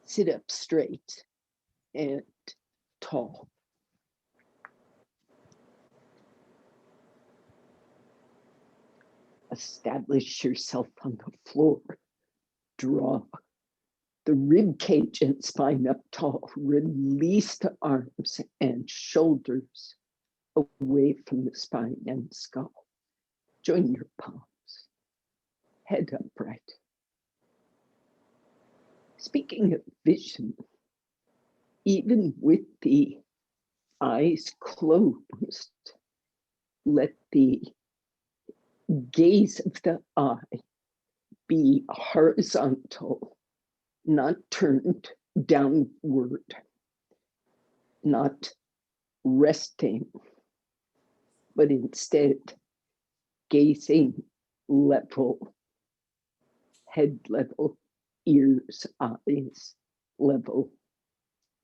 Sit up straight and tall. Establish yourself on the floor. Draw the rib cage and spine up tall. Release the arms and shoulders away from the spine and skull. Join your palms. Head upright. Speaking of vision, even with the eyes closed, let the gaze of the eye be horizontal, not turned downward, not resting, but instead gazing level, head level, ears, eyes level,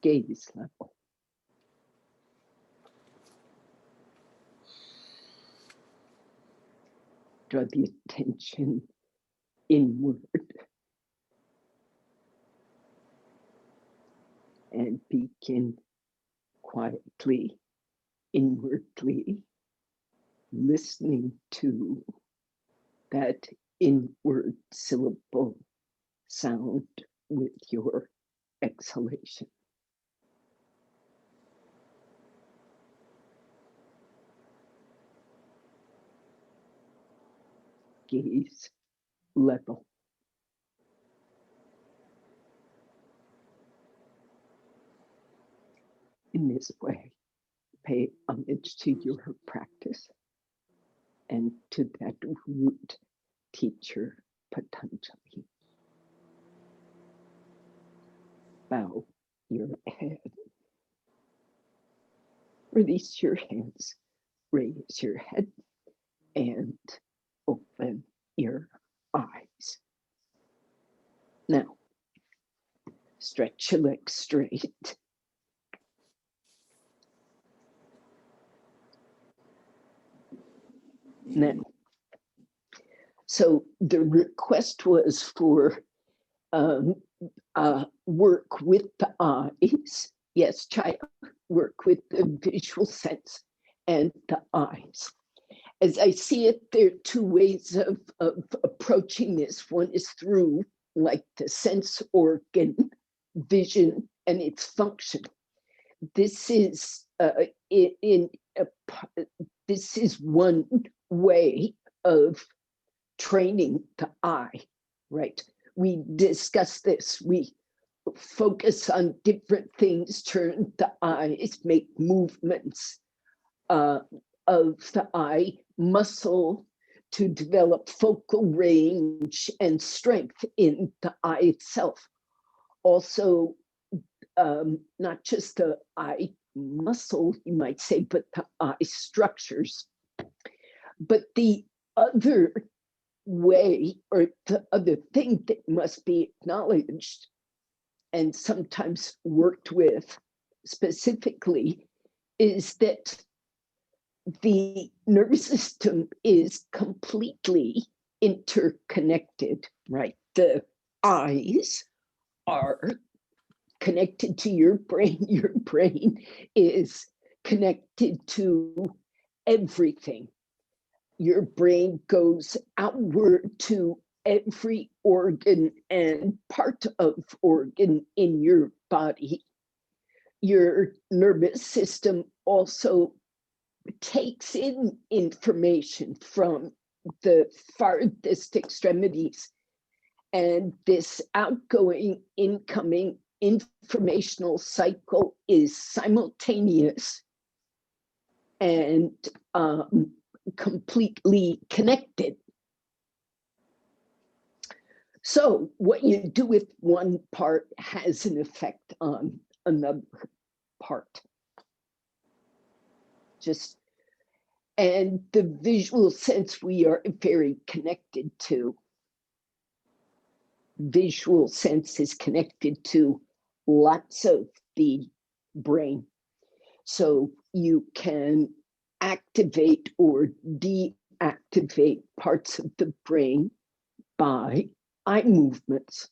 gaze level. Draw the attention inward and begin quietly, inwardly, listening to that inward syllable sound with your exhalation. Gaze level. In this way, pay homage to your practice and to that root teacher, Patanjali. Bow your head. Release your hands, raise your head, and open your eyes. Now, stretch your legs straight. Now, so the request was for work with the eyes. Yes, Chaya, work with the visual sense and the eyes. As I see it, there are two ways of approaching this. One is through like the sense organ, vision, and its function. This is this is one way of training the eye, right? We discuss this. We focus on different things, turn the eyes, make movements of the eye muscle to develop focal range and strength in the eye itself. Also, not just the eye muscle, you might say, but the eye structures. But the other way, or the other thing that must be acknowledged and sometimes worked with specifically, is that the nervous system is completely interconnected, right? The eyes are connected to your brain is connected to everything. Your brain goes outward to every organ and part of organ in your body. Your nervous system also takes in information from the farthest extremities, and this outgoing, incoming informational cycle is simultaneous and completely connected. So what you do with one part has an effect on another part. And the visual sense we are very connected to. Visual sense is connected to lots of the brain. So you can activate or deactivate parts of the brain by eye movements.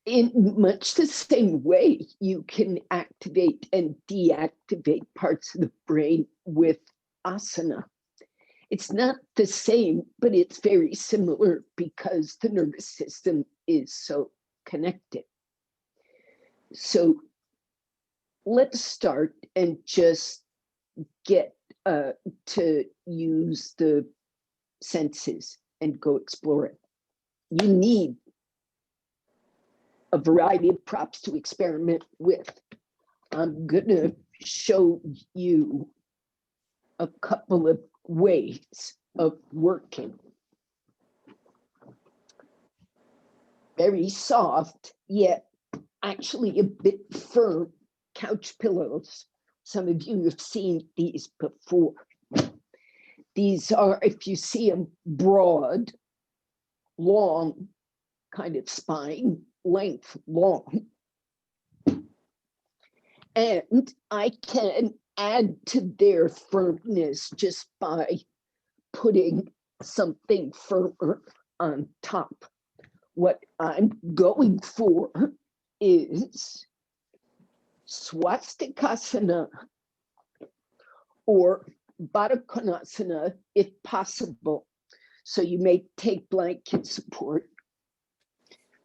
in much the same way, you can activate and deactivate parts of the brain with asana. It's not the same, but it's very similar because the nervous system is so connected. So let's start and just get to use the senses and go explore it. You need a variety of props to experiment with. I'm going to show you a couple of ways of working. Very soft, yet actually a bit firm couch pillows. Some of you have seen these before. These are, if you see them, broad, long, kind of spine length long. And I can add to their firmness just by putting something firmer on top. What I'm going for is swastikasana or Baddha Konasana if possible. So you may take blanket support.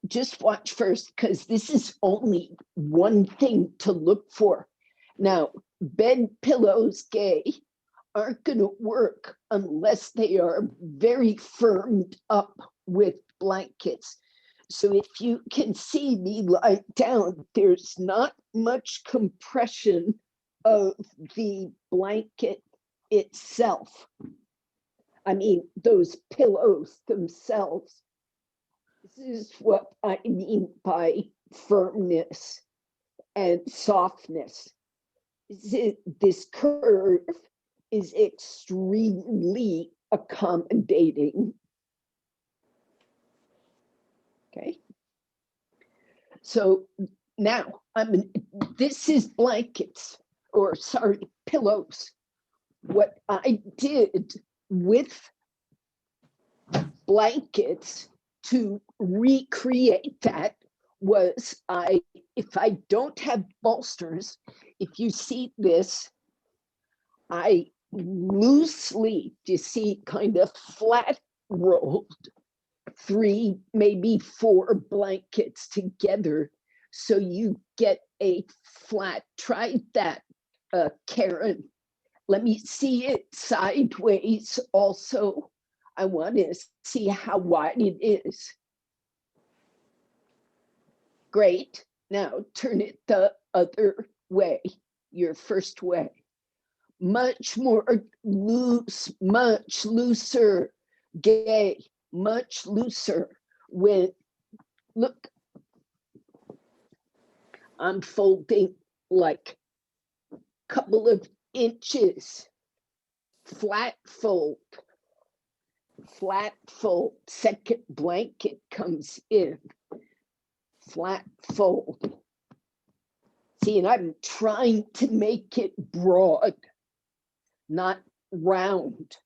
Just watch first, because this is only one thing to look for. Now, bed pillows, gay, aren't going to work unless they are very firmed up with blankets. So if you can see me lie down, there's not much compression of the blanket itself. I mean, those pillows themselves. This is what I mean by firmness and softness. This curve is extremely accommodating. Okay. So now this is blankets, or sorry, pillows. What I did with blankets to recreate that was if I don't have bolsters, if you see this, I loosely, you see, kind of flat rolled 3, maybe 4 blankets together. So you get a flat, try that, Karen. Let me see it sideways also. I want to see how wide it is. Great. Now turn it the other way, your first way. Much more loose, much looser, gay, much looser. When, look, I'm folding like a couple of inches, flat fold, second blanket comes in, flat fold. See, and I'm trying to make it broad, not round,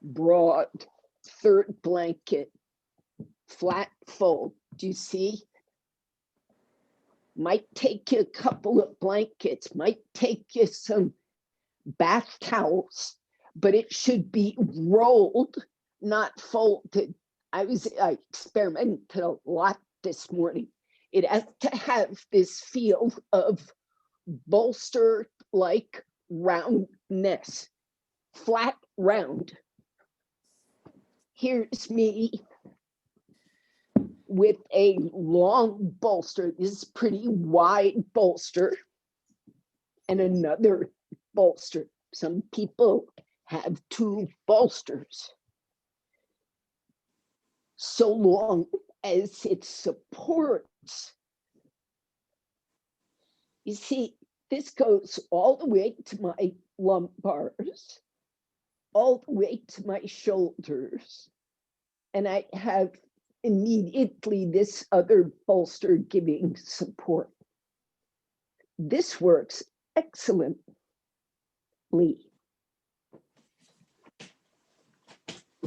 broad. Third blanket, flat fold. Do you see? Might take you a couple of blankets, might take you some bath towels, but it should be rolled, not folded. I experimented a lot this morning. It has to have this feel of bolster-like roundness, flat round. Here's me with a long bolster. This is pretty wide bolster, and another bolster. Some people have 2 bolsters. So long as it supports. You see, this goes all the way to my lumbars, all the way to my shoulders. And I have immediately this other bolster giving support. This works excellently.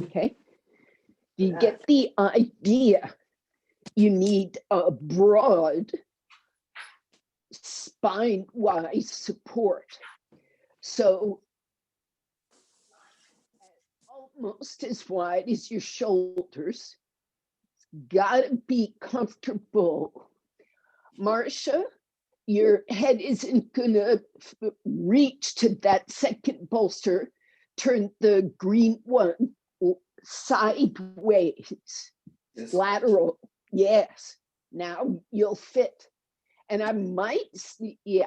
Okay, you get the idea. you need a broad spine-wise support. So almost as wide as your shoulders. Gotta be comfortable. Marcia, your head isn't gonna reach to that second bolster. Turn the green one sideways, yes. Lateral. Yes. Now you'll fit. And I might see, yeah.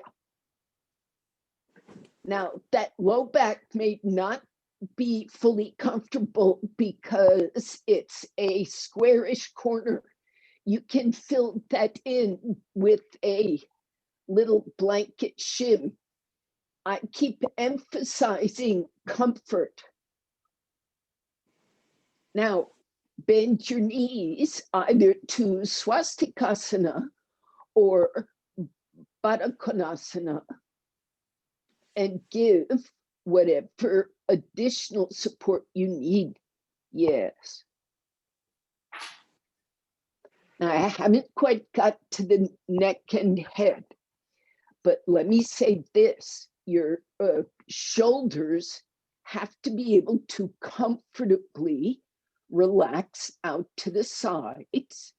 Now that low back may not be fully comfortable because it's a squarish corner. You can fill that in with a little blanket shim. I keep emphasizing comfort. Now, bend your knees either to swastikasana or Baddha Konasana and give whatever additional support you need. Yes. Now, I haven't quite got to the neck and head, but let me say this, your shoulders have to be able to comfortably relax out to the sides.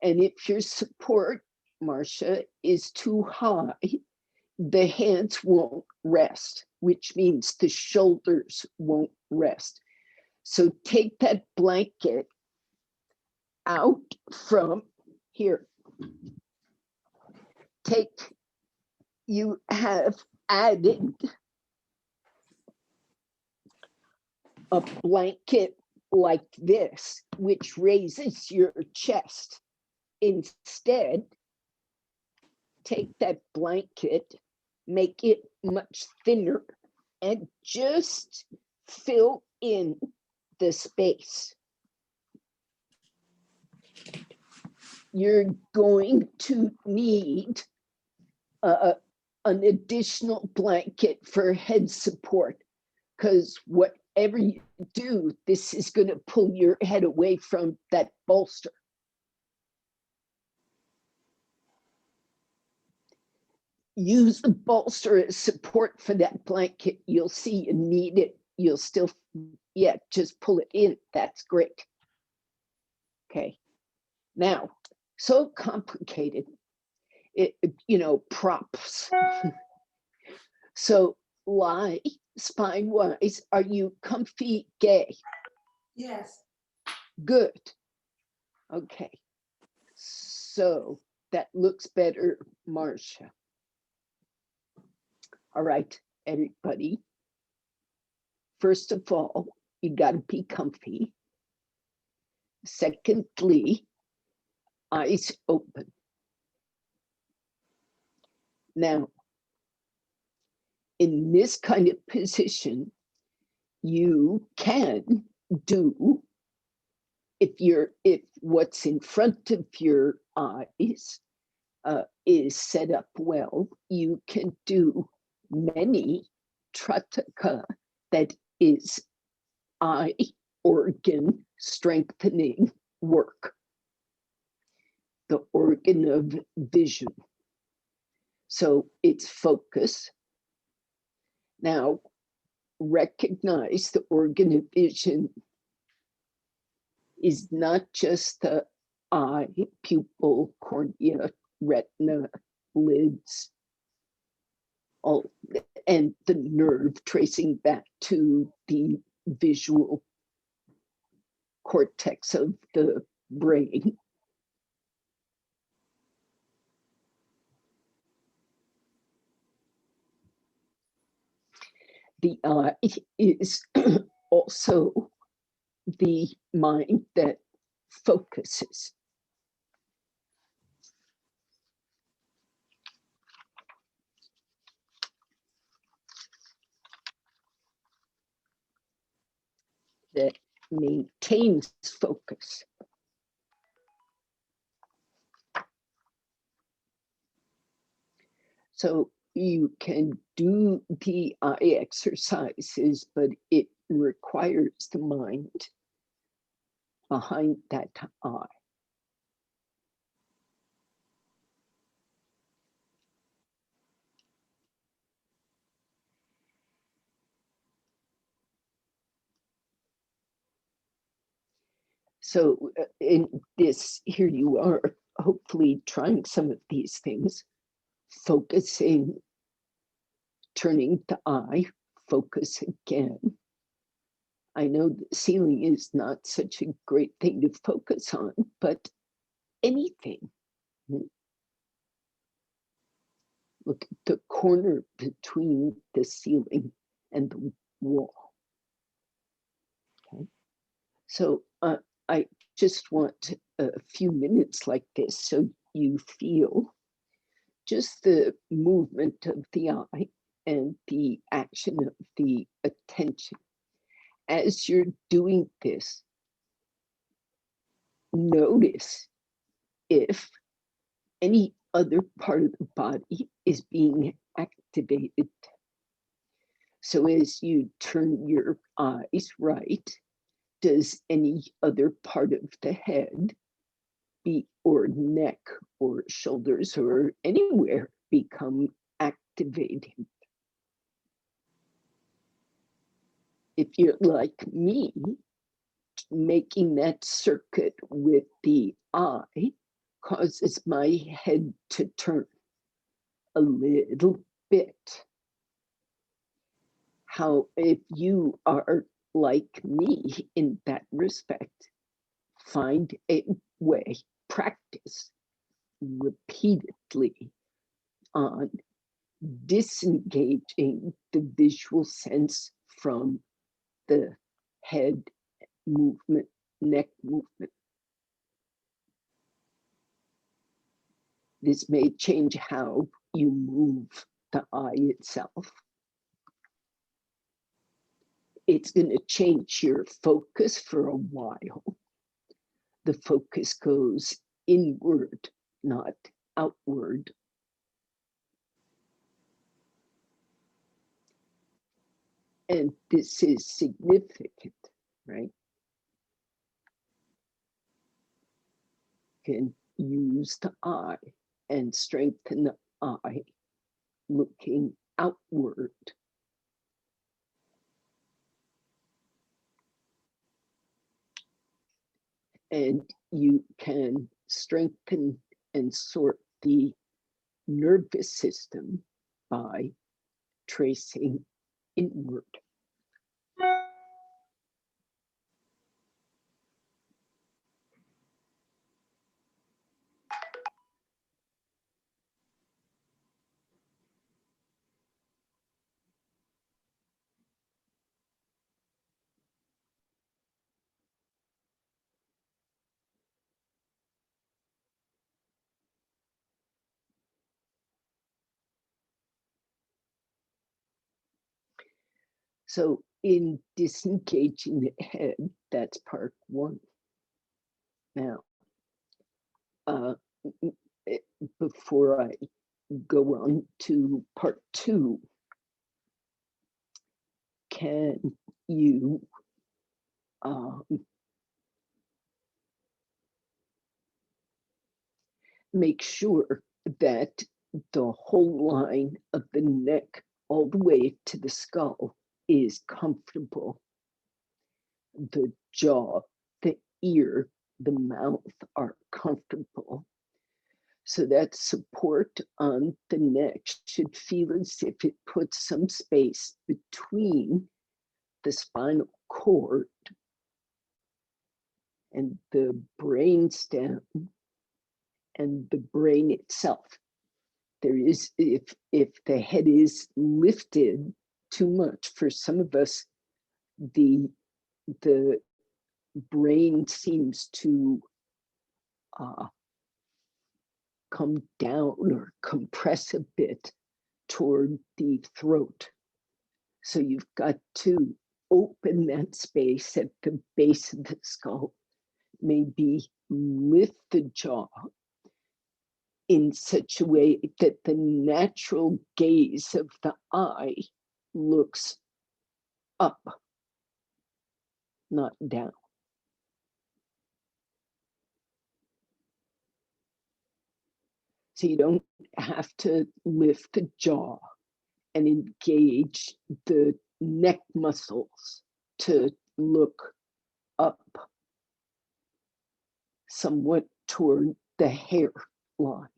And if your support, Marcia, is too high, the hands won't rest, which means the shoulders won't rest. So take that blanket out from here. You have added a blanket like this, which raises your chest. Instead, take that blanket, make it much thinner, and just fill in the space. You're going to need an additional blanket for head support, because whatever you do, this is going to pull your head away from that bolster. Use the bolster as support for that blanket. You'll see you need it. You'll still, yeah, just pull it in. That's great. Okay. Now, so complicated, props. So lie spine-wise. Are you comfy, gay? Yes. Good. Okay. So that looks better, Marcia. All right, everybody. First of all, you got to be comfy. Secondly, eyes open. Now, in this kind of position, you can do, if what's in front of your eyes is set up well, you can do many trataka, that is eye organ strengthening work, the organ of vision. So it's focus. Now, recognize the organ of vision is not just the eye, pupil, cornea, retina, lids, all, and the nerve tracing back to the visual cortex of the brain. The eye is also the mind that focuses. That maintains focus. So you can do the eye exercises, but it requires the mind behind that eye. So in this, here you are, hopefully trying some of these things, focusing, turning the eye, focus again. I know the ceiling is not such a great thing to focus on, but anything. Look at the corner between the ceiling and the wall. Okay. So I just want a few minutes like this so you feel just the movement of the eye and the action of the attention. As you're doing this, notice if any other part of the body is being activated. So as you turn your eyes right, does any other part of the head or neck or shoulders or anywhere become activated? If you're like me, making that circuit with the eye causes my head to turn a little bit. How, if you are like me in that respect, find a way, practice repeatedly on disengaging the visual sense from the head movement, neck movement. This may change how you move the eye itself. It's going to change your focus for a while. The focus goes inward, not outward. And this is significant, right? You can use the eye and strengthen the eye, looking outward. And you can strengthen and sort the nervous system by tracing inward. So in disengaging the head, that's part one. Now, before I go on to part two, can you make sure that the whole line of the neck all the way to the skull is comfortable? The jaw, the ear, the mouth are comfortable. So that support on the neck should feel as if it puts some space between the spinal cord and the brainstem and the brain itself. There is, if the head is lifted too much, for some of us, the brain seems to come down or compress a bit toward the throat. So you've got to open that space at the base of the skull, maybe lift the jaw in such a way that the natural gaze of the eye looks up, not down. So you don't have to lift the jaw and engage the neck muscles to look up. somewhat toward the hairline.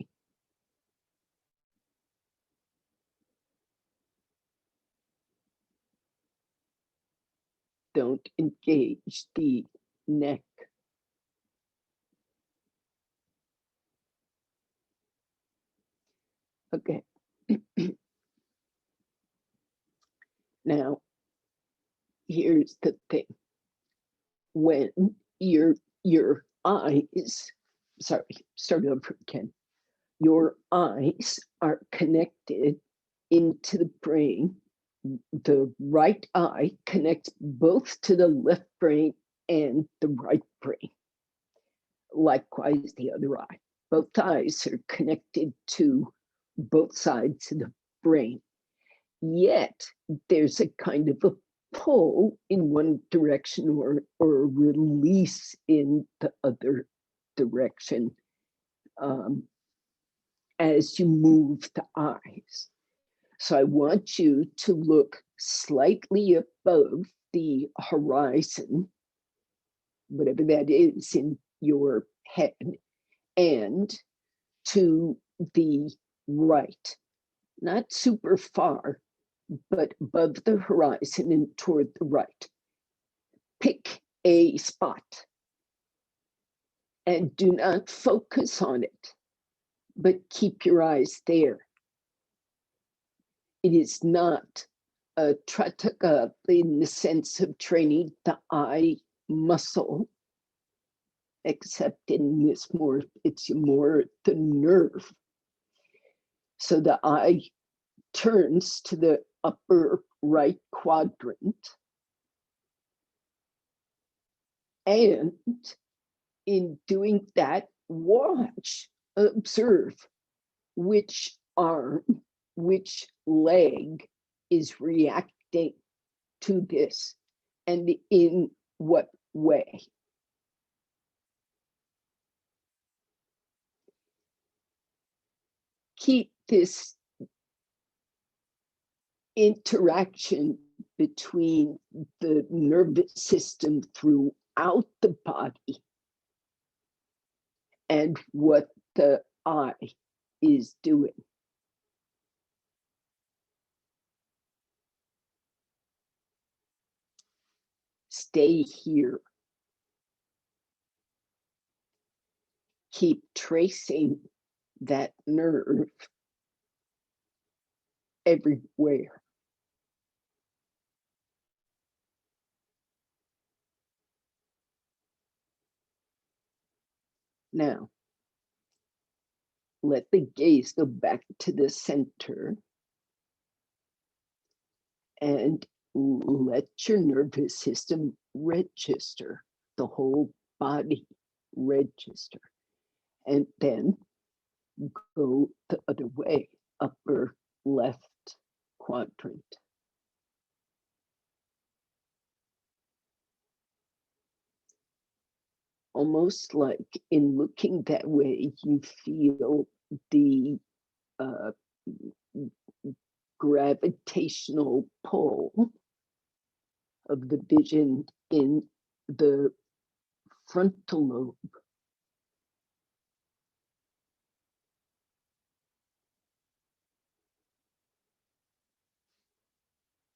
Don't engage the neck. Okay. Now, here's the thing. When your eyes, sorry, start over again. Your eyes are connected into the brain. The right eye connects both to the left brain and the right brain. Likewise, the other eye. Both eyes are connected to both sides of the brain. Yet there's a kind of a pull in one direction or a release in the other direction as you move the eyes. So I want you to look slightly above the horizon, whatever that is in your head, and to the right, not super far, but above the horizon and toward the right. Pick a spot and do not focus on it, but keep your eyes there. It is not a trataka in the sense of training the eye muscle, except in this more, it's more the nerve. So the eye turns to the upper right quadrant. And in doing that, watch, observe which arm, which leg is reacting to this and in what way. Keep this interaction between the nervous system throughout the body and what the eye is doing. Stay here. Keep tracing that nerve everywhere. Now, let the gaze go back to the center and let your nervous system register, the whole body register. And then go the other way, upper left quadrant. Almost like in looking that way, you feel the gravitational pull of the vision in the frontal lobe.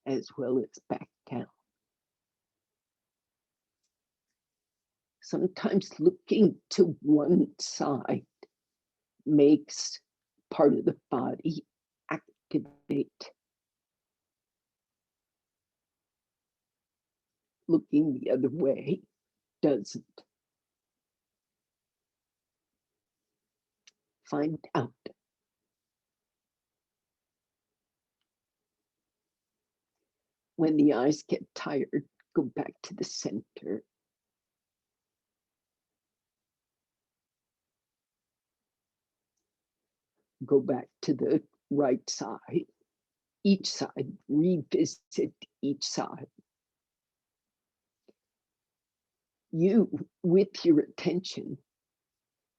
As well as back down. Sometimes looking to one side makes part of the body activate. Looking the other way doesn't. Find out. When the eyes get tired, go back to the center. Go back to the right side. Each side, revisit each side. You, with your attention,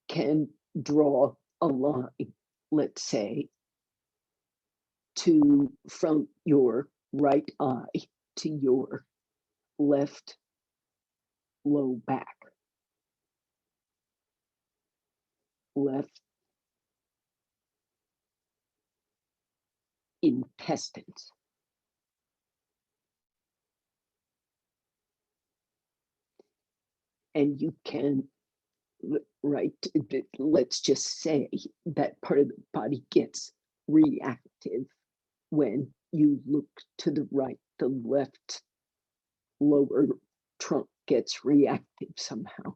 can draw a line, let's say, from your right eye to your left low back. left intestines. And you can, right, let's just say that part of the body gets reactive when you look to the right, the left lower trunk gets reactive somehow.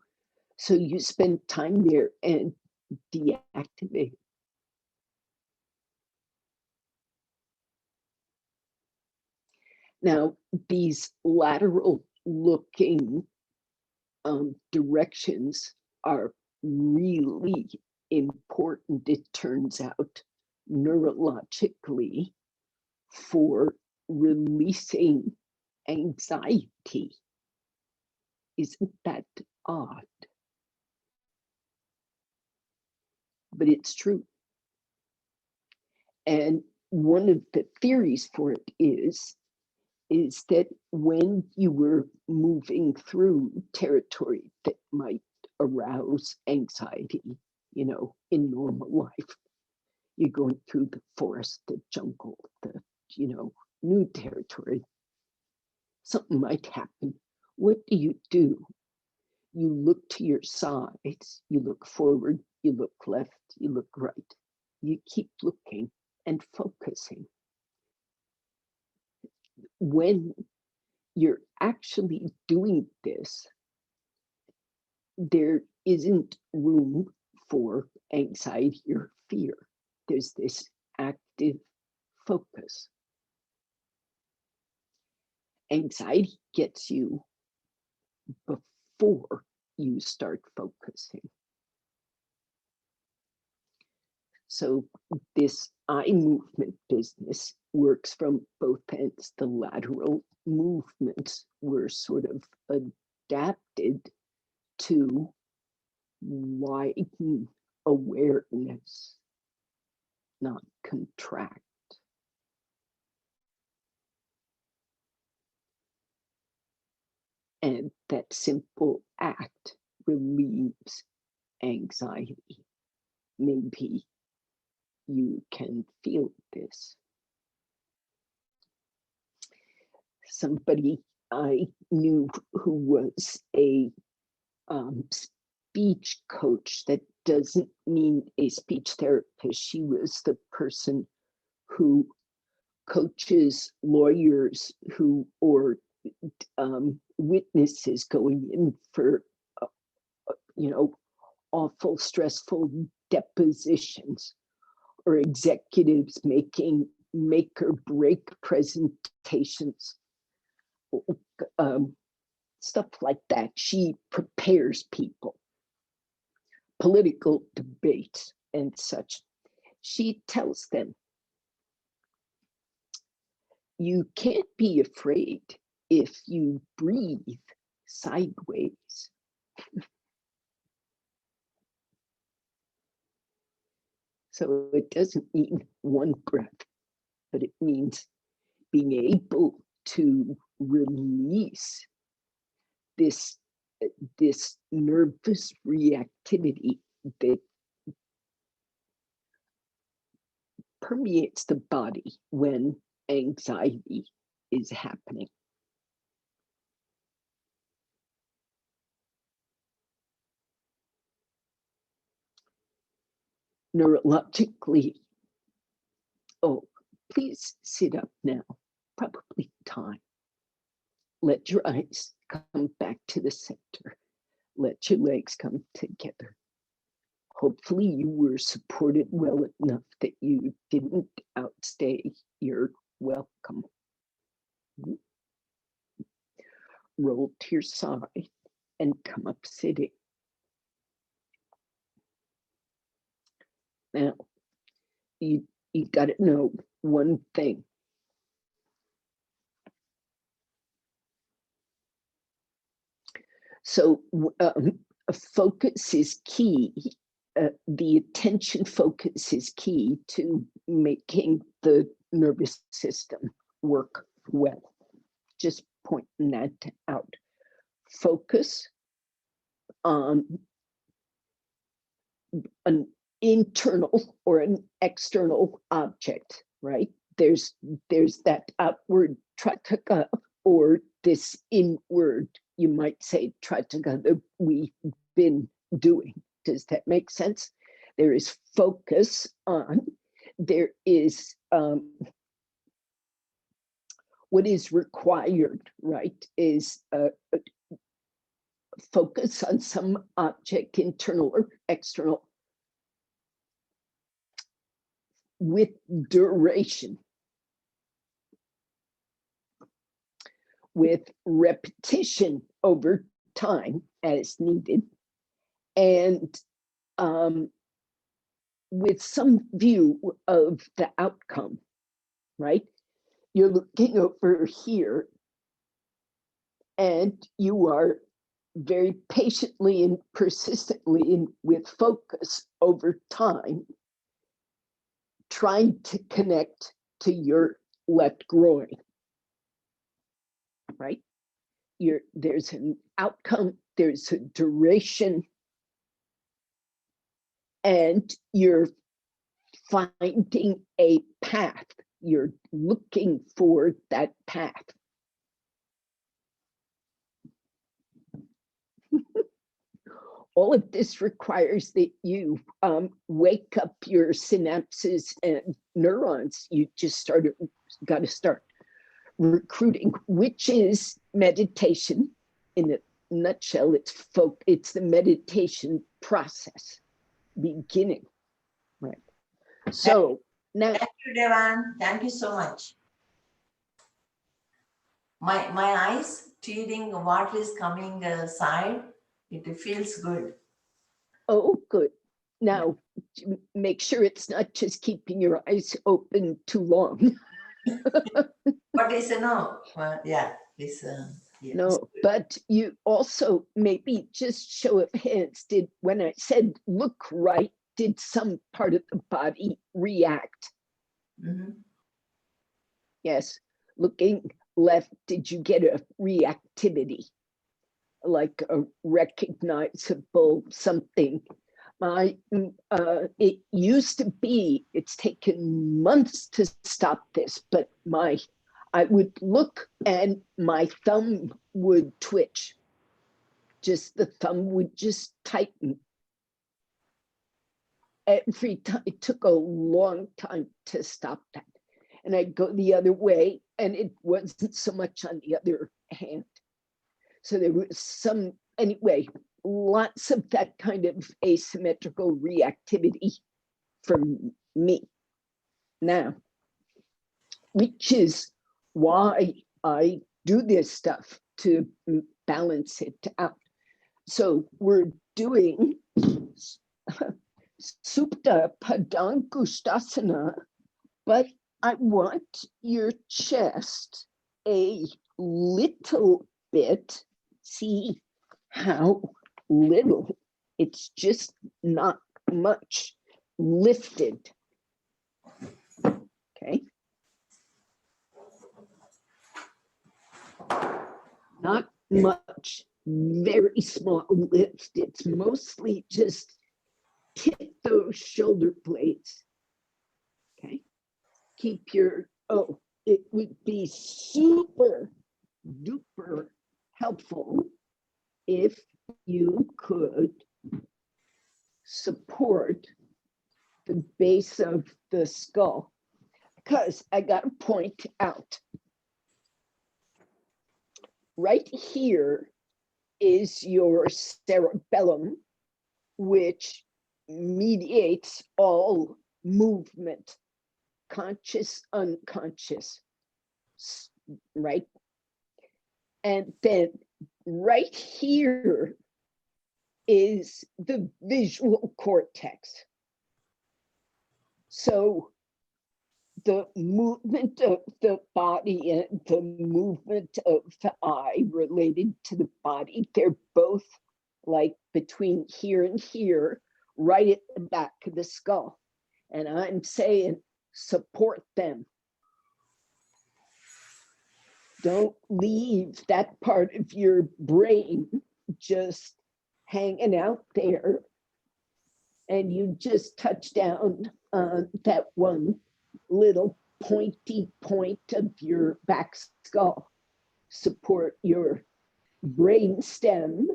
So you spend time there and deactivate. Now, these lateral looking directions are really important, it turns out, neurologically, for releasing anxiety. Isn't that odd? But it's true. And one of the theories for it is that when you were moving through territory that might arouse anxiety, you know, in normal life, you're going through the forest, the jungle, the, you know, new territory, something might happen. What do? You look to your sides, you look forward, you look left, you look right. You keep looking and focusing. When you're actually doing this, there isn't room for anxiety or fear. There's this active focus. Anxiety gets you before you start focusing. So this eye movement business works from both ends. The lateral movements were sort of adapted to widen awareness, not contract. And that simple act relieves anxiety. Maybe you can feel this. Somebody I knew who was a speech coach, that doesn't mean a speech therapist. She was the person who coaches lawyers who, or witnesses going in for, you know, awful, stressful depositions, or executives making make or break presentations, stuff like that. She prepares people, political debates and such. She tells them, you can't be afraid if you breathe sideways. So it doesn't mean one breath, but it means being able to release this nervous reactivity that permeates the body when anxiety is happening. Neurologically, oh, please sit up now, probably time. Let your eyes come back to the center. Let your legs come together. Hopefully you were supported well enough that you didn't outstay your welcome. Roll to your side and come up sitting. Now, you got to know one thing. So focus is key. The attention focus is key to making the nervous system work well. Just pointing that out. Focus on an internal or an external object, right? There's that outward trataka, or this inward, you might say, trataka that we've been doing. Does that make sense? There is focus on, there is what is required, right, is focus on some object, internal or external, with duration, with repetition over time as needed, and with some view of the outcome, right? You're looking over here and you are very patiently and persistently and with focus over time trying to connect to your left groin, right? There's an outcome, there's a duration, and you're finding a path. You're looking for that path. All of this requires that you wake up your synapses and neurons. You just got to start recruiting, which is meditation. In a nutshell, it's the meditation process beginning, right? So now, thank you, Devon. Thank you so much. My eyes tearing, water is coming side. It feels good. Oh, good. Now, make sure it's not just keeping your eyes open too long. But it's no, yeah, it's yeah, no, it's but you also maybe just show of hands. When I said look right, did some part of the body react? Mm-hmm. Yes. Looking left, did you get a reactivity? Like a recognizable something? It used to be, it's taken months to stop this, but I would look and my thumb would twitch. Just the thumb would just tighten. Every time, it took a long time to stop that. And I'd go the other way, and it wasn't so much on the other hand. So there was some, anyway, lots of that kind of asymmetrical reactivity from me now, which is why I do this stuff, to balance it out. So we're doing Supta Padangusthasana, but I want your chest a little bit, see how little, it's just not much lifted. Okay. Not much, very small lift. It's mostly just tip those shoulder blades. Okay. Keep your, it would be super duper helpful if you could support the base of the skull, because I got to point out, right here is your cerebellum, which mediates all movement, conscious, unconscious, right? And then right here is the visual cortex. So the movement of the body and the movement of the eye related to the body, they're both like between here and here, right at the back of the skull. And I'm saying support them. Don't leave that part of your brain just hanging out there and you just touch down on that one little pointy point of your back skull. Support your brain stem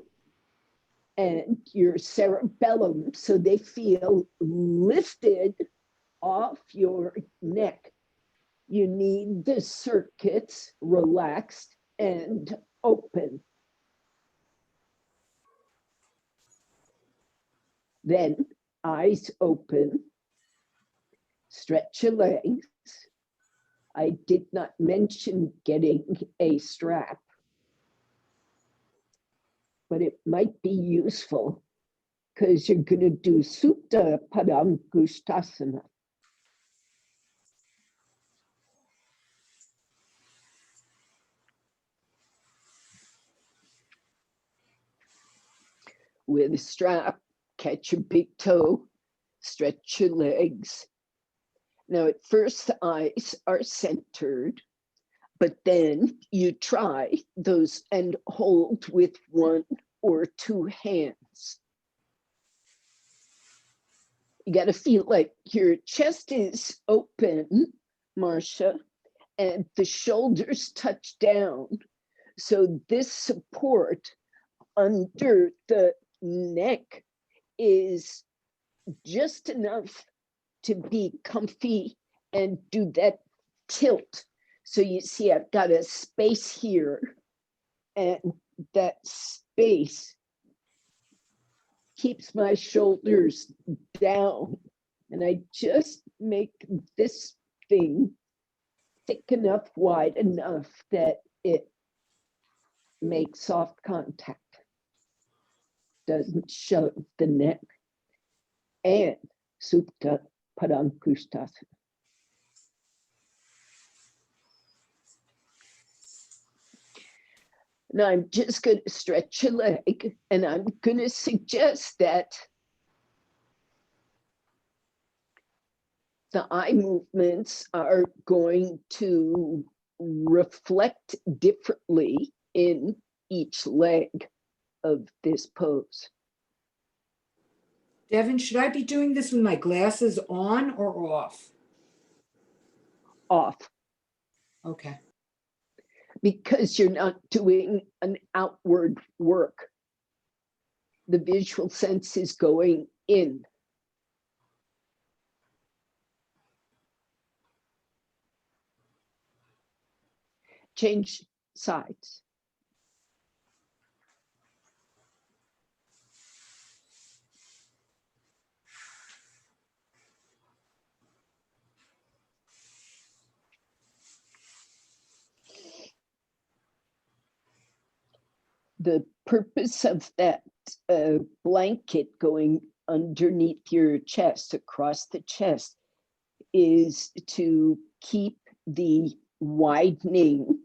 and your cerebellum so they feel lifted off your neck. You need the circuits relaxed and open. Then eyes open, stretch your legs. I did not mention getting a strap, but it might be useful because you're going to do Supta Padangusthasana. With a strap, catch your big toe, stretch your legs. Now, at first, the eyes are centered, but then you try those and hold with one or two hands. You got to feel like your chest is open, Marcia, and the shoulders touch down. So this support under the neck is just enough to be comfy and do that tilt. So you see, I've got a space here, and that space keeps my shoulders down. And I just make this thing thick enough, wide enough that it makes soft contact, doesn't shove the neck. And Supta Padangusthasana. Now I'm just going to stretch your leg, and I'm going to suggest that the eye movements are going to reflect differently in each leg of this pose. Devon, should I be doing this with my glasses on or off? Off. Okay. Because you're not doing an outward work. The visual sense is going in. Change sides. The purpose of that blanket going underneath your chest, across the chest, is to keep the widening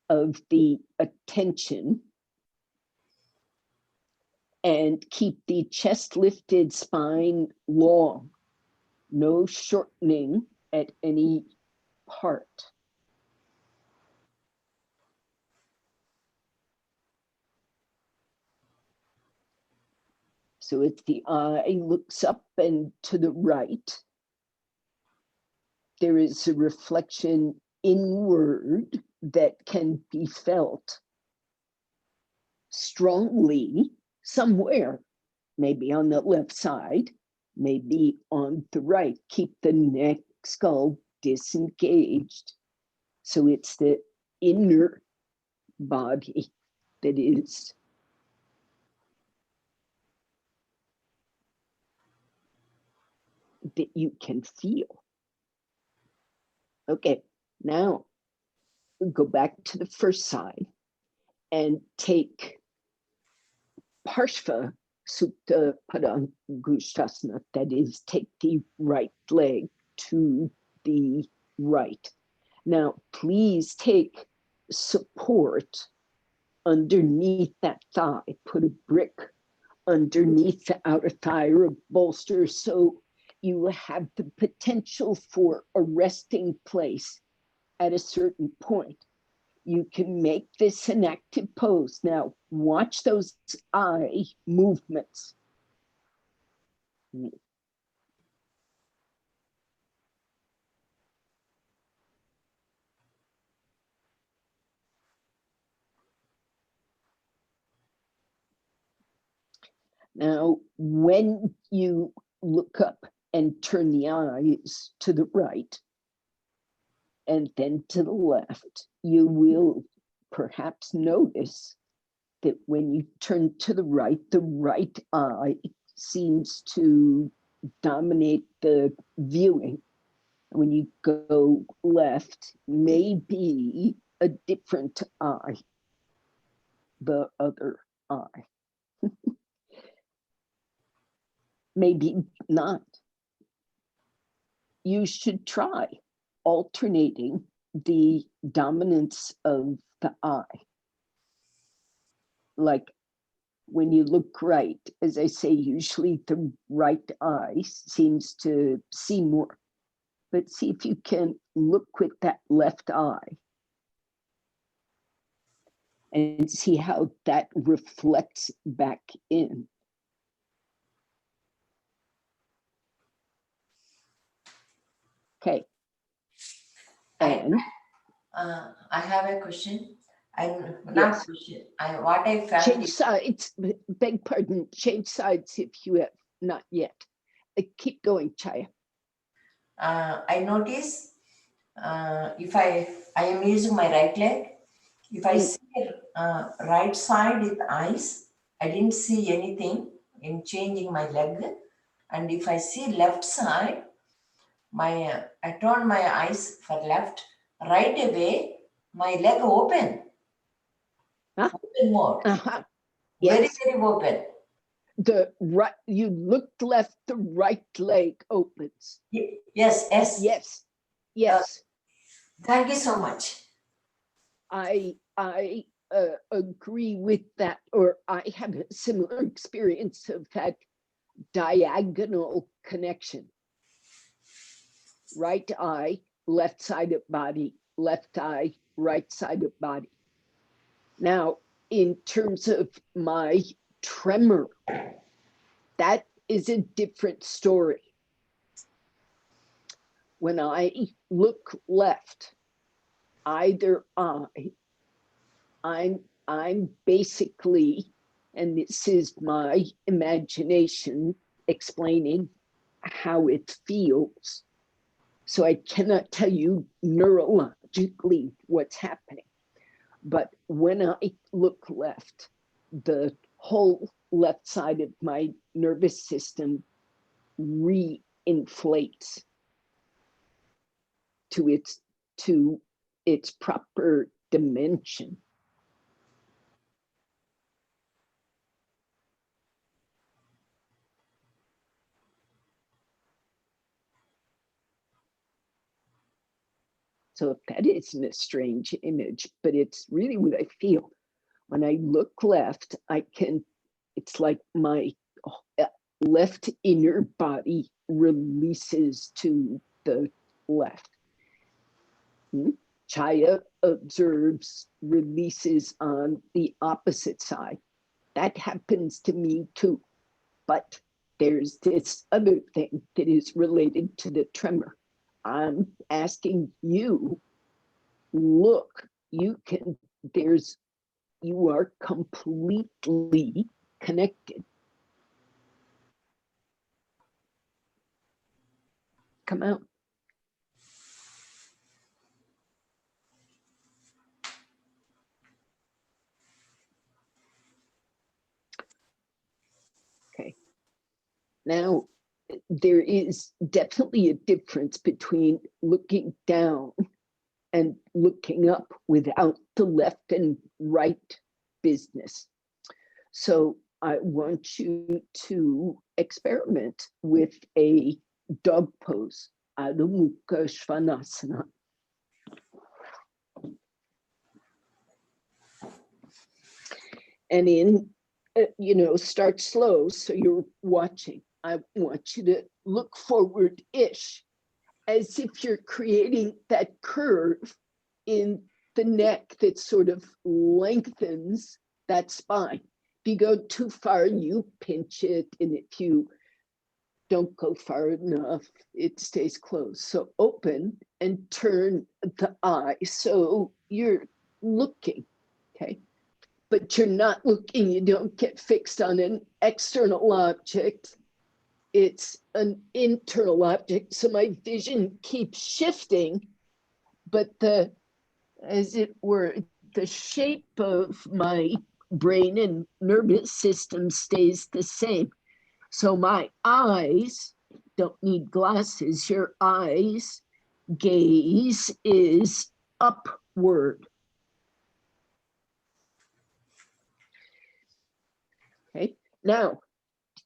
of the attention and keep the chest lifted, spine long, no shortening at any part. So if the eye looks up and to the right, there is a reflection inward that can be felt strongly somewhere, maybe on the left side, maybe on the right. Keep the neck, skull disengaged. So it's the inner body that is that you can feel. Okay, now go back to the first side and take Parshva Supta Padangusthasana, that is, take the right leg to the right. Now, please take support underneath that thigh. Put a brick underneath the outer thigh or a bolster so you have the potential for a resting place at a certain point. You can make this an active pose. Now, watch those eye movements. Now, when you look up and turn the eyes to the right and then to the left, you will perhaps notice that when you turn to the right eye seems to dominate the viewing. When you go left, maybe a different eye, the other eye. Maybe not. You should try alternating the dominance of the eye. Like when you look right, as I say, usually the right eye seems to see more. But see if you can look with that left eye and see how that reflects back in. Okay. And I have a question. Not yes. question. What I felt. Change sides, beg pardon, change sides if you have not yet. Keep going, Chaya. I notice if I am using my right leg, if I see right side with eyes, I didn't see anything in changing my leg. And if I see left side, I turn my eyes for left, right away, my leg open. Huh? Open mode. Yes. Very, very open. The right, you looked left, the right leg opens. Yes, yes. Yes, yes. Thank you so much. I agree with that, or I have a similar experience of that diagonal connection. Right eye, left side of body, left eye, right side of body. Now, in terms of my tremor, that is a different story. When I look left, either eye, I'm basically, and this is my imagination explaining how it feels. So I cannot tell you neurologically what's happening. But when I look left, the whole left side of my nervous system re-inflates to its proper dimension. So that isn't a strange image, but it's really what I feel. When I look left, it's like my left inner body releases to the left. Chaya observes releases on the opposite side. That happens to me too. But there's this other thing that is related to the tremor. I'm asking you, look, you are completely connected. Come out. Okay. Now, there is definitely a difference between looking down and looking up without the left and right business. So I want you to experiment with a dog pose, Adho Mukha Svanasana. And start slow so you're watching. I want you to look forward-ish as if you're creating that curve in the neck that sort of lengthens that spine. If you go too far, you pinch it. And if you don't go far enough, it stays closed. So open and turn the eye. So you're looking, okay? But you're not looking, you don't get fixed on an external object. It's an internal object. So my vision keeps shifting, but as it were, the shape of my brain and nervous system stays the same. So my eyes don't need glasses. Your eyes gaze is upward. Okay. Now,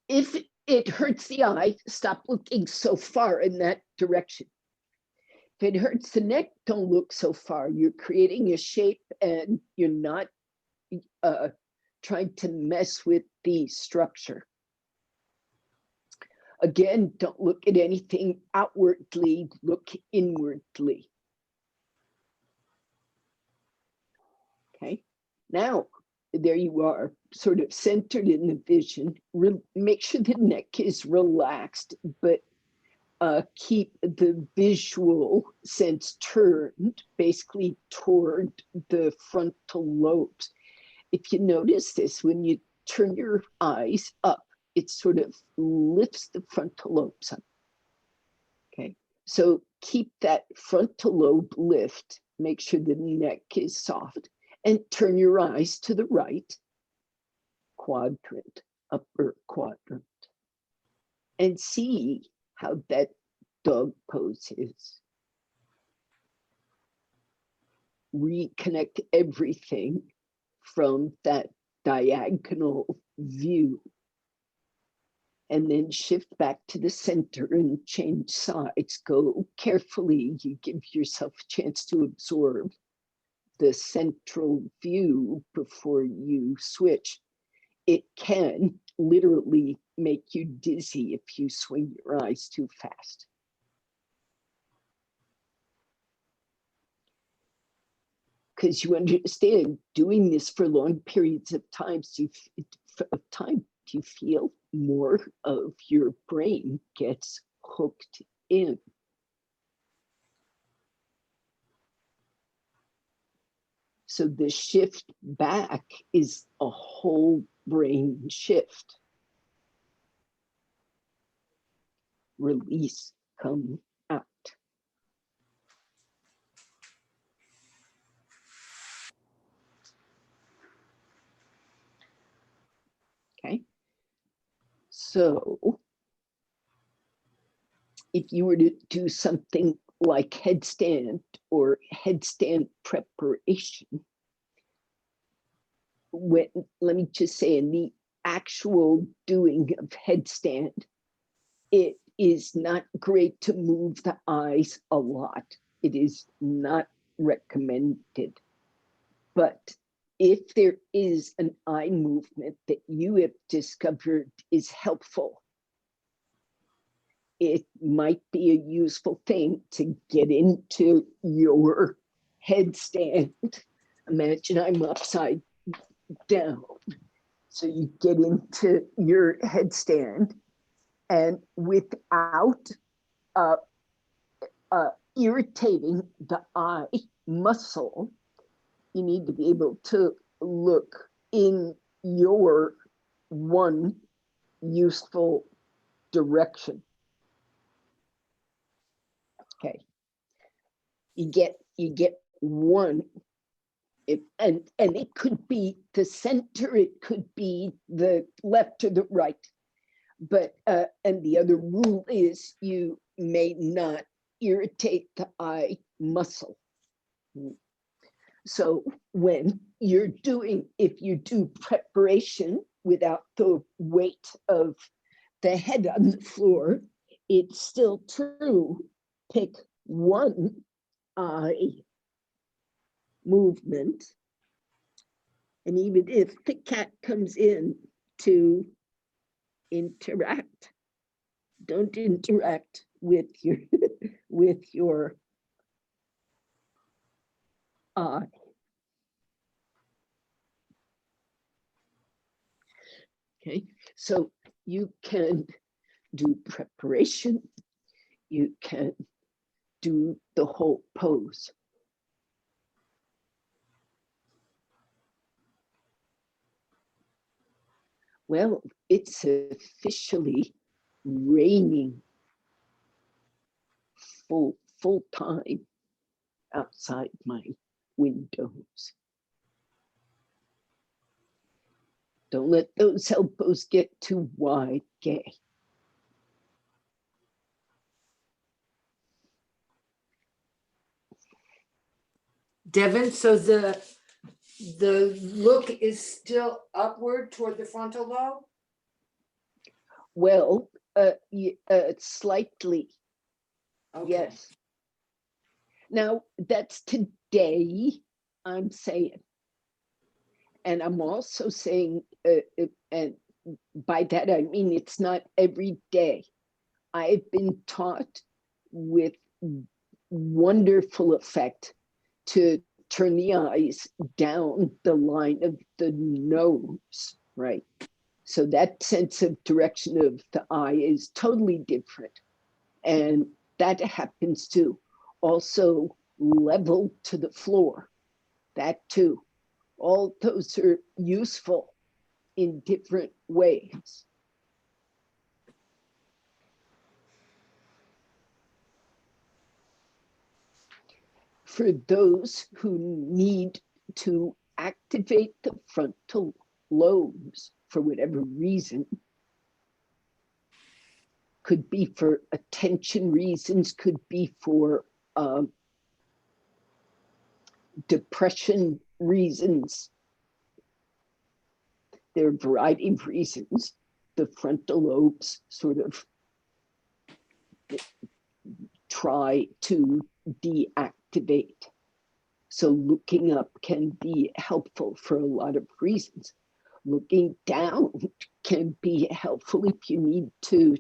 if it hurts the eye, stop looking so far in that direction. If it hurts the neck, don't look so far. You're creating a shape and you're not trying to mess with the structure. Again, don't look at anything outwardly, look inwardly. Okay, now there you are, sort of centered in the vision. Make sure the neck is relaxed, but keep the visual sense turned basically toward the frontal lobes. If you notice this, when you turn your eyes up, it sort of lifts the frontal lobes up. Okay, so keep that frontal lobe lift, make sure the neck is soft, and turn your eyes to the right quadrant, upper quadrant, and see how that dog pose is. Reconnect everything from that diagonal view, and then shift back to the center and change sides. Go carefully. You give yourself a chance to absorb the central view before you switch. It can literally make you dizzy if you swing your eyes too fast. Because you understand, doing this for long periods of time, you feel more of your brain gets hooked in. So the shift back is a whole brain shift. Release, come out. Okay. So if you were to do something like headstand or headstand preparation, let me just say, in the actual doing of headstand, it is not great to move the eyes a lot. It is not recommended. But if there is an eye movement that you have discovered is helpful, it might be a useful thing to get into your headstand. Imagine I'm upside down. So you get into your headstand, and without irritating the eye muscle, you need to be able to look in your one useful direction. Okay, you get one, and it could be the center, it could be the left or the right, but and the other rule is you may not irritate the eye muscle. So when you're doing, if you do preparation without the weight of the head on the floor, it's still true. Pick one eye movement. And even if the cat comes in to interact, don't interact with your eye. Okay, so you can do preparation, you can do the whole pose. Well, it's officially raining full time outside my windows. Don't let those elbows get too wide, Gay. Devon, so the look is still upward toward the frontal lobe? Well, slightly, Okay. yes. Now, that's today, I'm saying. And I'm also saying, and by that I mean it's not every day. I've been taught with wonderful effect to turn the eyes down the line of the nose, right? So that sense of direction of the eye is totally different. And that happens to also level to the floor, that too. All those are useful in different ways. For those who need to activate the frontal lobes for whatever reason, could be for attention reasons, could be for depression reasons. There are a variety of reasons the frontal lobes sort of try to deactivate. So looking up can be helpful for a lot of reasons. Looking down can be helpful if you need to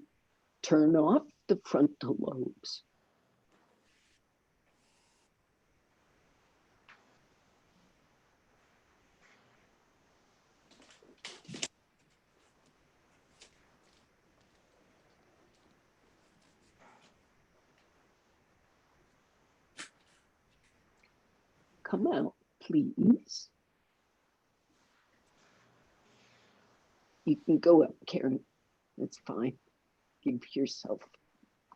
turn off the frontal lobes. Come out, please. You can go up, Karen. That's fine. Give yourself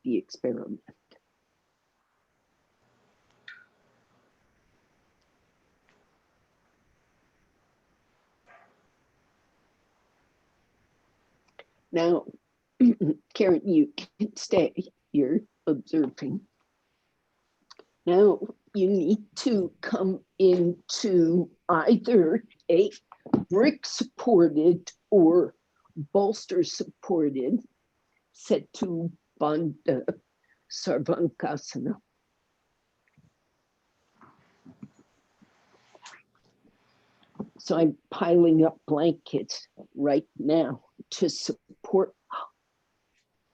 the experiment. Now, Karen, you can stay. You're observing. Now, you need to come into either a brick supported or bolster supported Setu Bandha Sarvankasana. So I'm piling up blankets right now to support.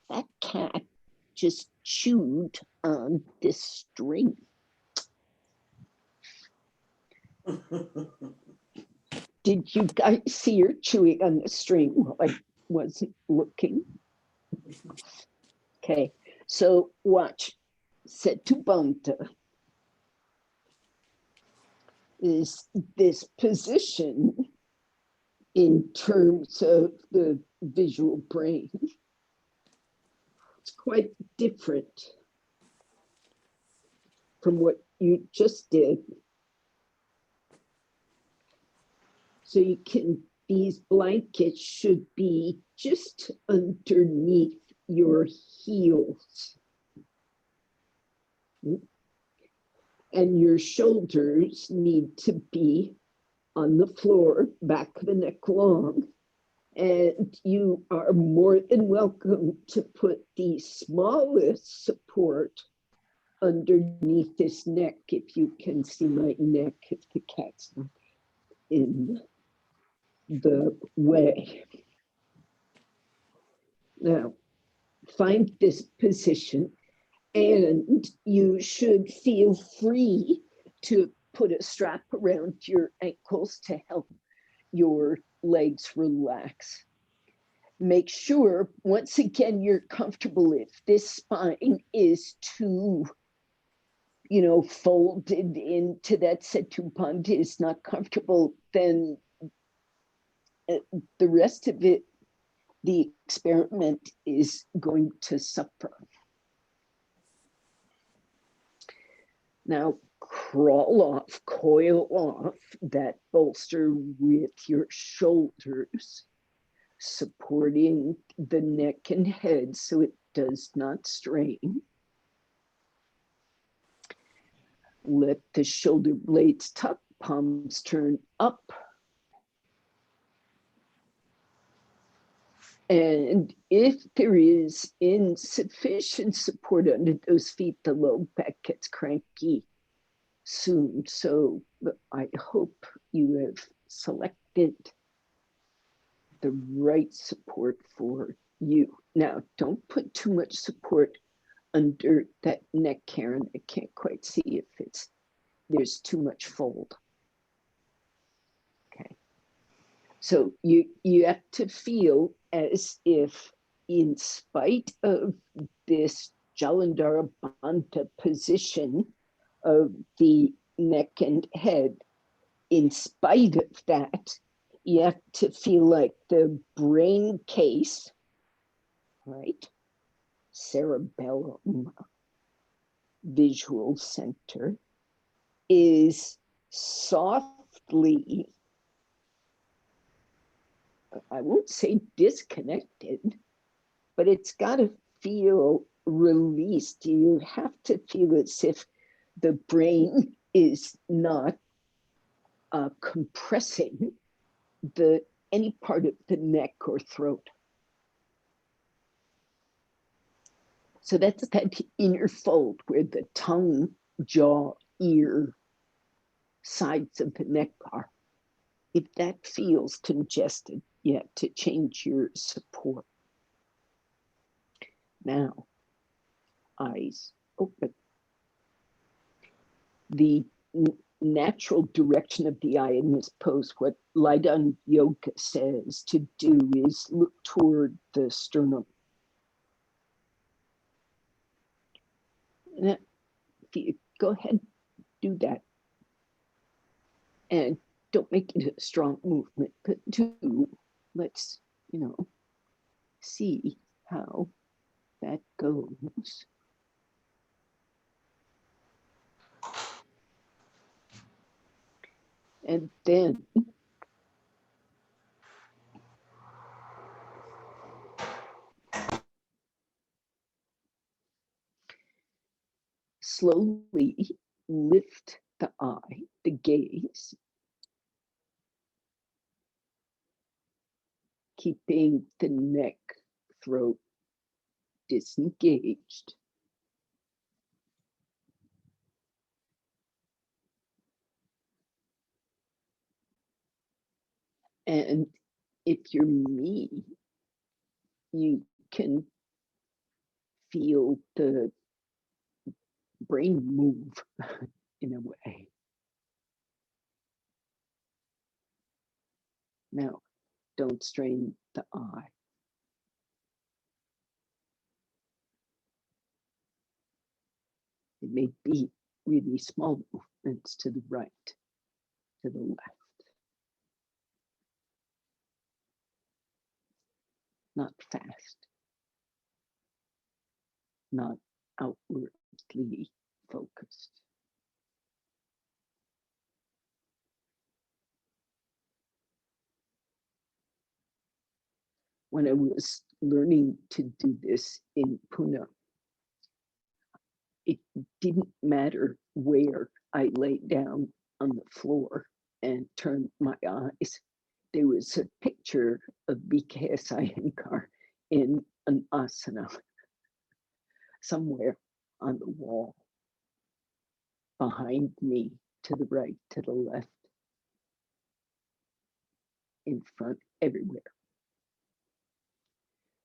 That cat just chewed on this string. Did you guys see her chewing on the string while I wasn't looking? Okay, so watch. Setu Bandha is this position in terms of the visual brain. It's quite different from what you just did. So you can, these blankets should be just underneath your heels. And your shoulders need to be on the floor, back of the neck long. And you are more than welcome to put the smallest support underneath this neck, if you can see my neck, if the cat's not in the way. Now, find this position, and you should feel free to put a strap around your ankles to help your legs relax. make sure, once again, you're comfortable. If this spine is too, folded into that setuband is not comfortable, then the rest of it, the experiment is going to suffer. Now, coil off that bolster with your shoulders, supporting the neck and head so it does not strain. Let the shoulder blades tuck, palms turn up. And if there is insufficient support under those feet, the low back gets cranky soon. So I hope you have selected the right support for you. Now, don't put too much support under that neck, Karen. I can't quite see if there's too much fold. Okay. So you have to feel as if, in spite of this Jalandhara Bandha position of the neck and head, in spite of that, you have to feel like the brain case, right? Cerebellum, visual center, is softly, I won't say disconnected, but it's got to feel released. You have to feel as if the brain is not compressing any part of the neck or throat. So that's that inner fold where the tongue, jaw, ear, sides of the neck are. If that feels congested, you have to change your support. Now, eyes open. The natural direction of the eye in this pose, what Laidan Yoga says to do, is look toward the sternum. Now, go ahead, do that. And don't make it a strong movement, but let's, see how that goes. And then slowly lift the eye, the gaze, keeping the neck, throat disengaged. And if you're me, you can feel the brain move in a way. Now, don't strain the eye. It may be really small movements to the right, to the left. Not fast, not outwardly focused. When I was learning to do this in Pune, it didn't matter where I laid down on the floor and turned my eyes. There was a picture of BKS Iyengar in an asana somewhere on the wall, behind me, to the right, to the left, in front, everywhere.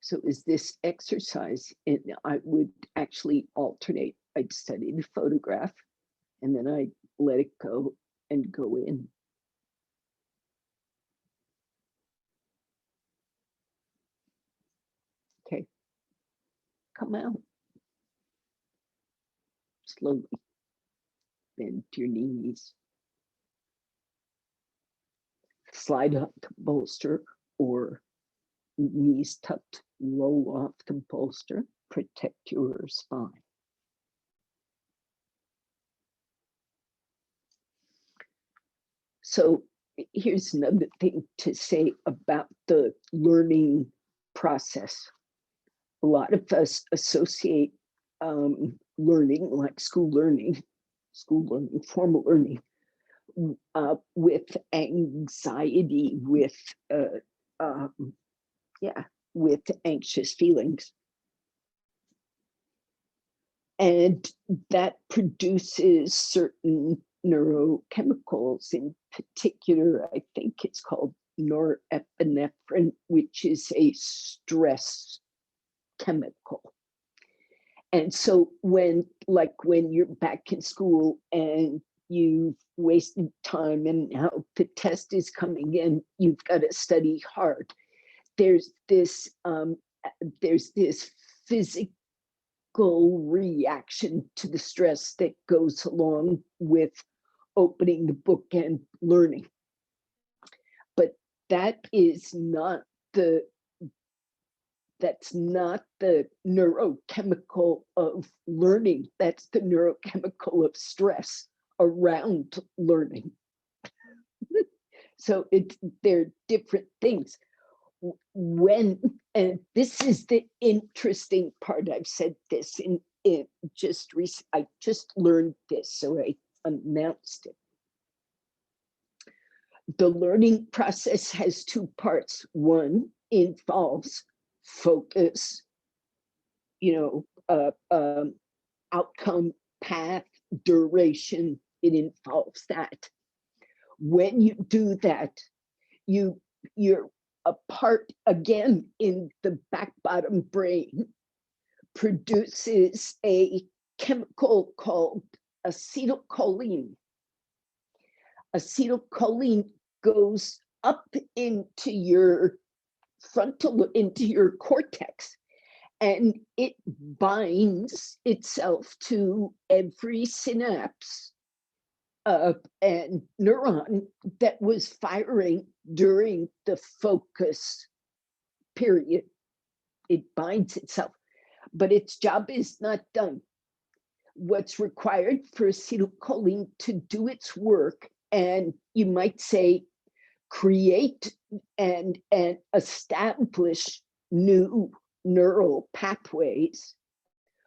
So is this exercise, and I would actually alternate. I'd study the photograph and then I'd let it go and go in. come out. Slowly. Bend your knees. Slide up the bolster or knees tucked, roll off the bolster, protect your spine. So here's another thing to say about the learning process. A lot of us associate learning, like school learning, formal learning, with anxiety, with with anxious feelings. And that produces certain neurochemicals. In particular, I think it's called norepinephrine, which is a stress chemical. And so when you're back in school and you've wasted time and now the test is coming in, you've got to study hard. There's this physical reaction to the stress that goes along with opening the book and learning. But that's not the neurochemical of learning. That's the neurochemical of stress around learning. So they're different things. And this is the interesting part. I've said this I just learned this, so I announced it. The learning process has two parts. One involves focus, outcome, path, duration. It involves that. When you do that, you're a part, again, in the back bottom brain produces a chemical called acetylcholine. Acetylcholine goes up into your into your cortex, and it binds itself to every synapse and neuron that was firing during the focus period. It binds itself, but its job is not done. What's required for acetylcholine to do its work, and you might say create and establish new neural pathways,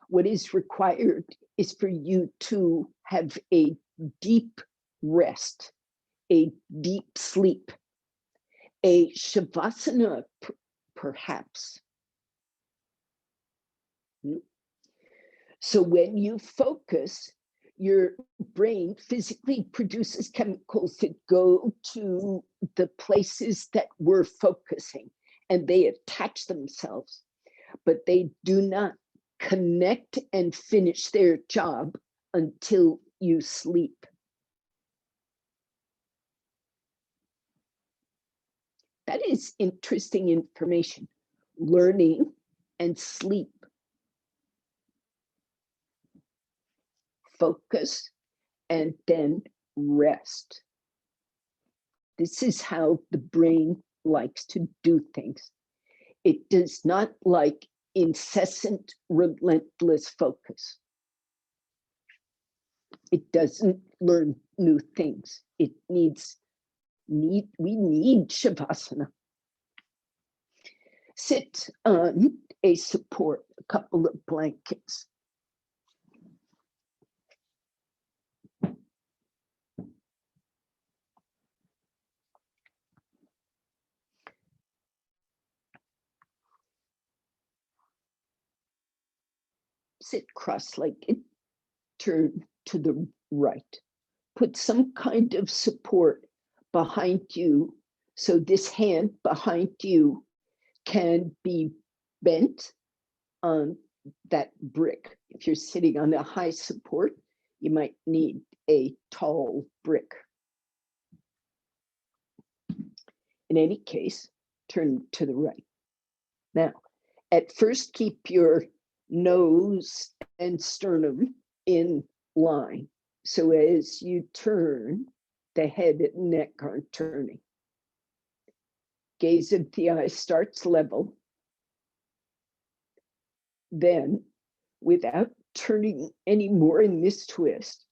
what is required is for you to have a deep rest, a deep sleep, a shavasana, perhaps. So when you focus, your brain physically produces chemicals that go to the places that we're focusing, and they attach themselves, but they do not connect and finish their job until you sleep. That is interesting information. Learning and sleep. Focus and then rest. This is how the brain likes to do things. It does not like incessant, relentless focus. It doesn't learn new things. We need shavasana. Sit on a support, a couple of blankets. Sit cross-legged, turn to the right. Put some kind of support behind you, so this hand behind you can be bent on that brick. If you're sitting on a high support, you might need a tall brick. In any case, turn to the right. Now, at first, keep your nose and sternum in line. So as you turn, the head and neck aren't turning. Gaze of the eye starts level. Then, without turning any more in this twist,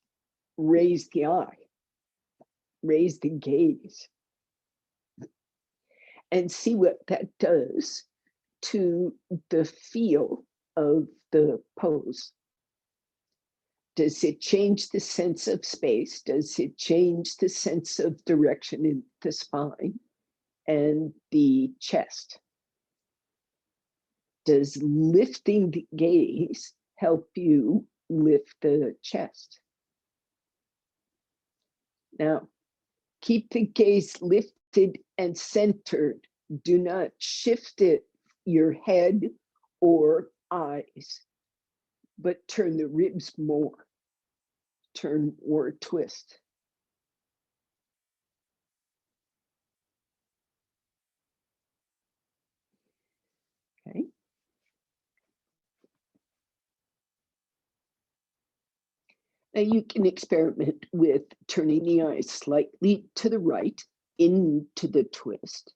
raise the eye, raise the gaze, and see what that does to the feel of the pose. Does it change the sense of space? Does it change the sense of direction in the spine and the chest? Does lifting the gaze help you lift the chest? Now, keep the gaze lifted and centered. Do not shift it, your head or eyes, but turn the ribs more. Turn or twist. Okay. Now you can experiment with turning the eyes slightly to the right into the twist.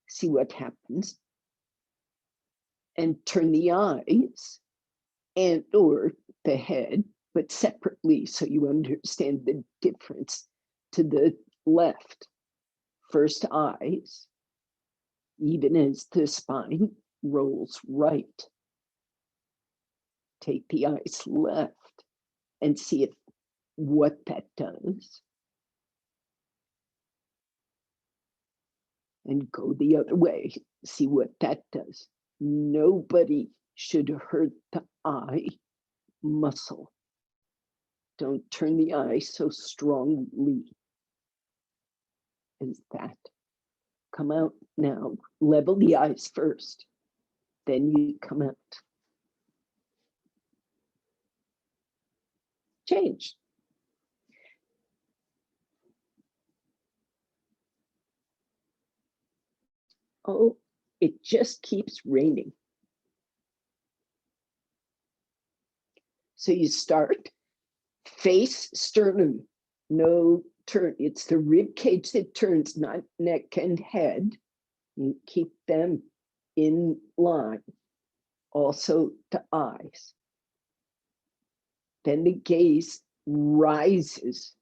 See what happens. And turn the eyes and or the head, but separately so you understand the difference, to the left. First eyes, even as the spine rolls right. Take the eyes left and see if what that does. And go the other way, see what that does. Nobody should hurt the eye muscle. Don't turn the eye so strongly as that. Come out now, level the eyes first, then you come out. Change. Oh, it just keeps raining. So you start, face sternum, no turn. It's the rib cage that turns, not neck and head. You keep them in line. Also the eyes. Then the gaze rises.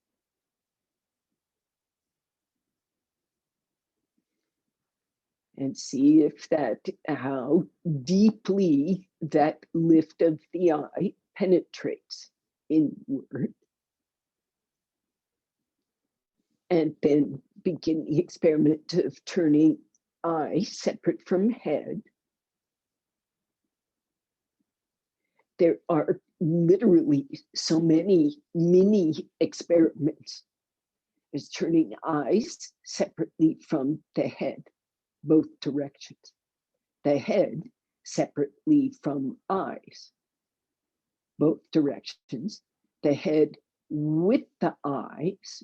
And see if that, how deeply that lift of the eye penetrates inward. And then begin the experiment of turning eye separate from head. There are literally so many mini experiments as turning eyes separately from the head, both directions. The head separately from eyes, both directions. The head with the eyes,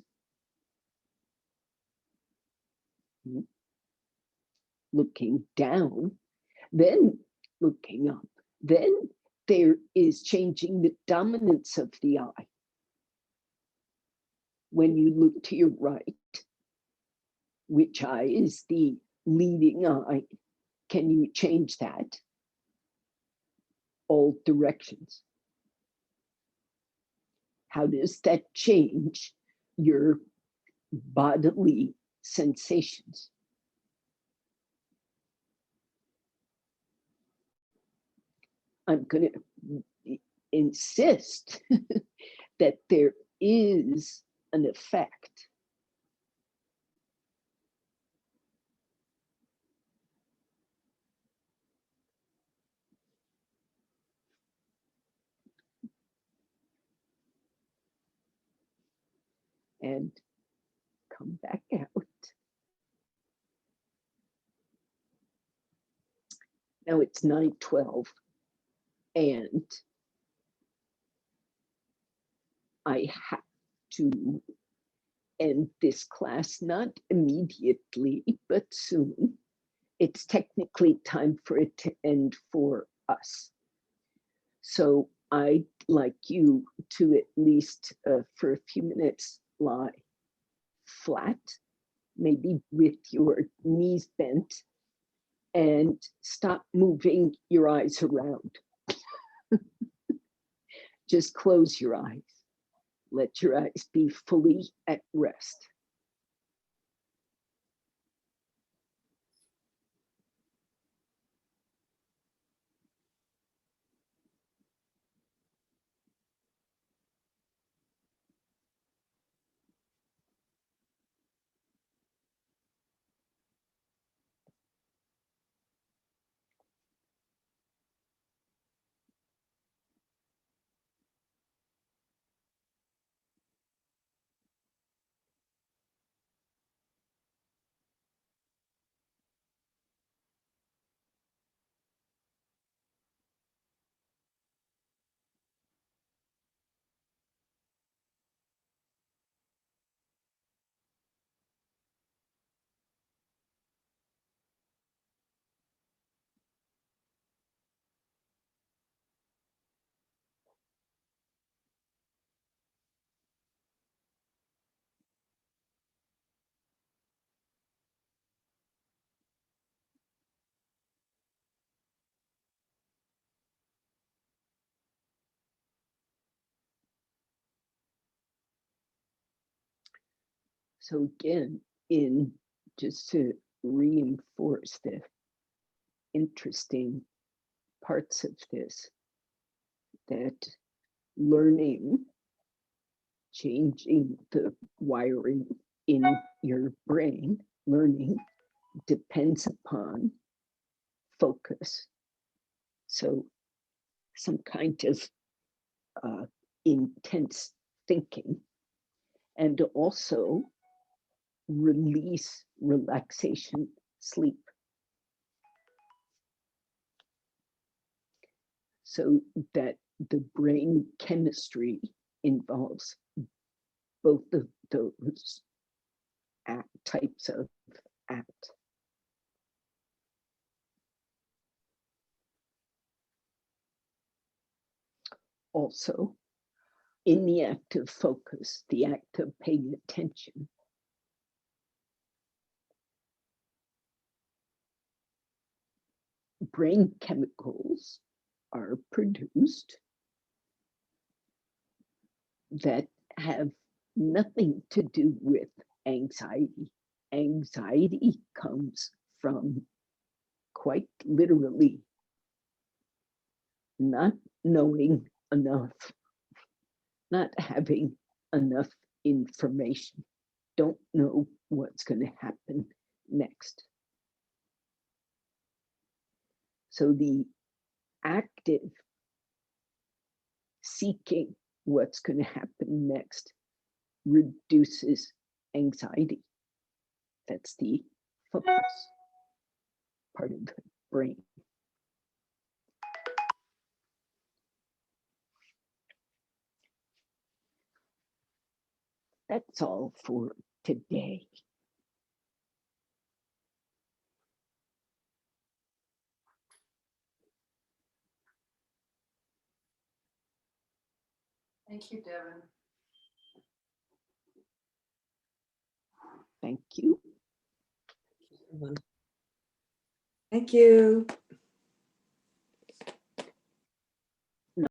looking down, then looking up. Then there is changing the dominance of the eye. When you look to your right, which eye is the leading eye? Can you change that? All directions. How does that change your bodily sensations? I'm going to insist that there is an effect. And come back out. Now it's 9:12, and I have to end this class, not immediately, but soon. It's technically time for it to end for us. So I'd like you to at least for a few minutes lie flat, maybe with your knees bent, and stop moving your eyes around. Just close your eyes. Let your eyes be fully at rest. So again, just to reinforce the interesting parts of this, that learning, changing the wiring in your brain, learning depends upon focus. So some kind of intense thinking, and also release, relaxation, sleep. So that the brain chemistry involves both of those types of act. Also, in the act of focus, the act of paying attention, brain chemicals are produced that have nothing to do with anxiety. Anxiety comes from, quite literally, not knowing enough, not having enough information, don't know what's going to happen next. So the active seeking what's going to happen next reduces anxiety. That's the focus part of the brain. That's all for today. Thank you, Devon. Thank you. Thank you.